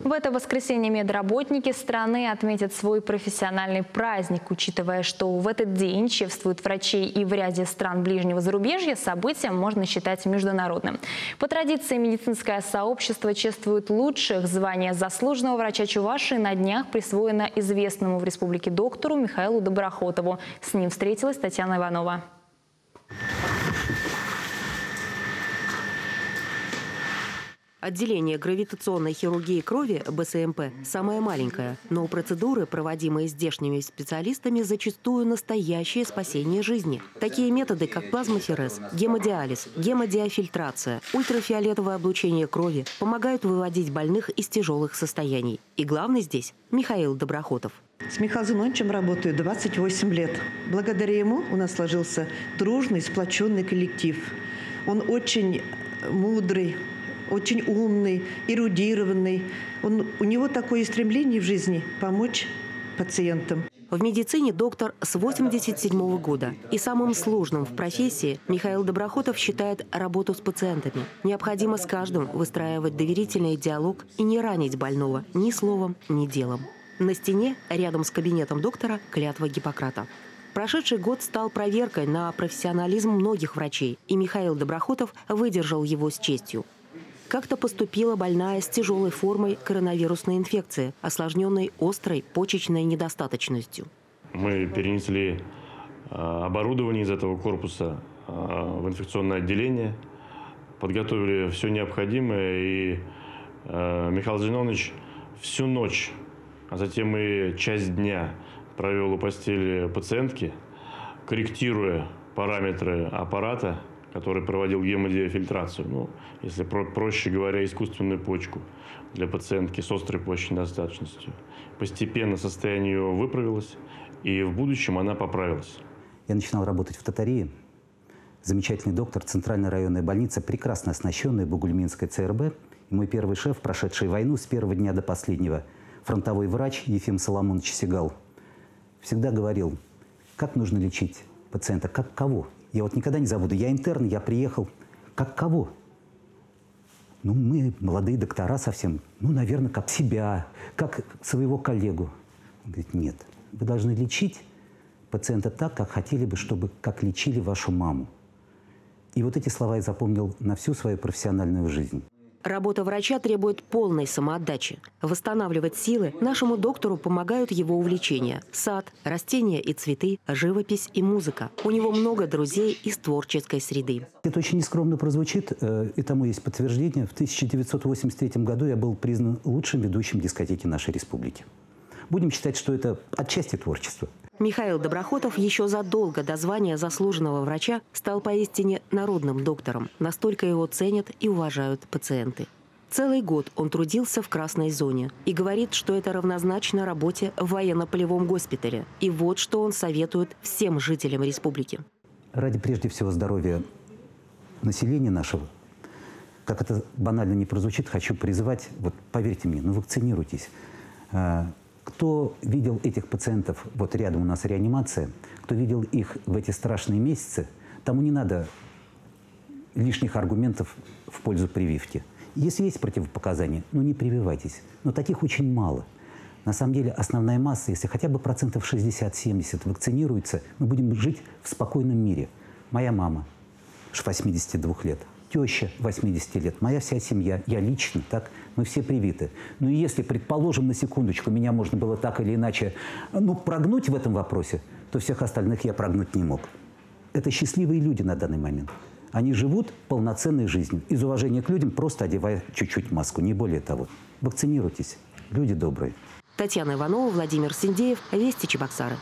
В это воскресенье медработники страны отметят свой профессиональный праздник. Учитывая, что в этот день чествуют врачей и в ряде стран ближнего зарубежья, событие можно считать международным. По традиции медицинское сообщество чествует лучших. Звание заслуженного врача Чувашии на днях присвоено известному в республике доктору Михаилу Доброхотову. С ним встретилась Татьяна Иванова. Отделение гравитационной хирургии крови БСМП самое маленькое, но процедуры, проводимые здешними специалистами, зачастую настоящее спасение жизни. Такие методы, как плазмоферез, гемодиализ, гемодиафильтрация, ультрафиолетовое облучение крови помогают выводить больных из тяжелых состояний. И главный здесь – Михаил Доброхотов. С Михаилом Зиновичем работаю 28 лет. Благодаря ему у нас сложился дружный, сплоченный коллектив. Он очень мудрый, очень умный, эрудированный. У него такое стремление в жизни – помочь пациентам. В медицине доктор с 1987 года. И самым сложным в профессии Михаил Доброхотов считает работу с пациентами. Необходимо с каждым выстраивать доверительный диалог и не ранить больного ни словом, ни делом. На стене, рядом с кабинетом доктора, клятва Гиппократа. Прошедший год стал проверкой на профессионализм многих врачей, и Михаил Доброхотов выдержал его с честью. Как-то поступила больная с тяжелой формой коронавирусной инфекции, осложненной острой почечной недостаточностью. Мы перенесли оборудование из этого корпуса в инфекционное отделение, подготовили все необходимое, и Михаил Зинович всю ночь, а затем и часть дня провел у постели пациентки, корректируя параметры аппарата, который проводил гемодиафильтрацию, если проще говоря, искусственную почку для пациентки с острой почечной недостаточностью. Постепенно состояние ее выправилось, и в будущем она поправилась. Я начинал работать в Татарии. Замечательный доктор, центральная районная больница, прекрасно оснащенная, Бугульминская ЦРБ. И мой первый шеф, прошедший войну с первого дня до последнего, фронтовой врач Ефим Соломонович Сигал, всегда говорил, как нужно лечить пациента, как кого. Я никогда не забуду, я интерн, я приехал. Как кого? Мы молодые доктора совсем. Наверное, как себя, как своего коллегу. Он говорит, нет, вы должны лечить пациента так, как хотели бы, как лечили вашу маму. И вот эти слова я запомнил на всю свою профессиональную жизнь. Работа врача требует полной самоотдачи. Восстанавливать силы нашему доктору помогают его увлечения. Сад, растения и цветы, живопись и музыка. У него много друзей из творческой среды. Это очень нескромно прозвучит, и тому есть подтверждение. В 1983 году я был признан лучшим ведущим дискотеки нашей республики. Будем считать, что это отчасти творчество. Михаил Доброхотов еще задолго до звания заслуженного врача стал поистине народным доктором. Настолько его ценят и уважают пациенты. Целый год он трудился в красной зоне и говорит, что это равнозначно работе в военно-полевом госпитале. И вот что он советует всем жителям республики. Ради прежде всего здоровья населения нашего, как это банально не прозвучит, хочу призывать, поверьте мне, вакцинируйтесь. Кто видел этих пациентов, рядом у нас реанимация, кто видел их в эти страшные месяцы, тому не надо лишних аргументов в пользу прививки. Если есть противопоказания, не прививайтесь. Но таких очень мало. На самом деле основная масса, если хотя бы процентов 60-70 вакцинируется, мы будем жить в спокойном мире. Моя мама 82 лет. Теща 80 лет, моя вся семья, я лично, мы все привиты. И если, предположим, на секундочку, меня можно было так или иначе, прогнуть в этом вопросе, то всех остальных я прогнуть не мог. Это счастливые люди на данный момент. Они живут полноценной жизнью. Из уважения к людям, просто одевая чуть-чуть маску, не более того. Вакцинируйтесь, люди добрые. Татьяна Иванова, Владимир Синдеев, Вести Чебоксары.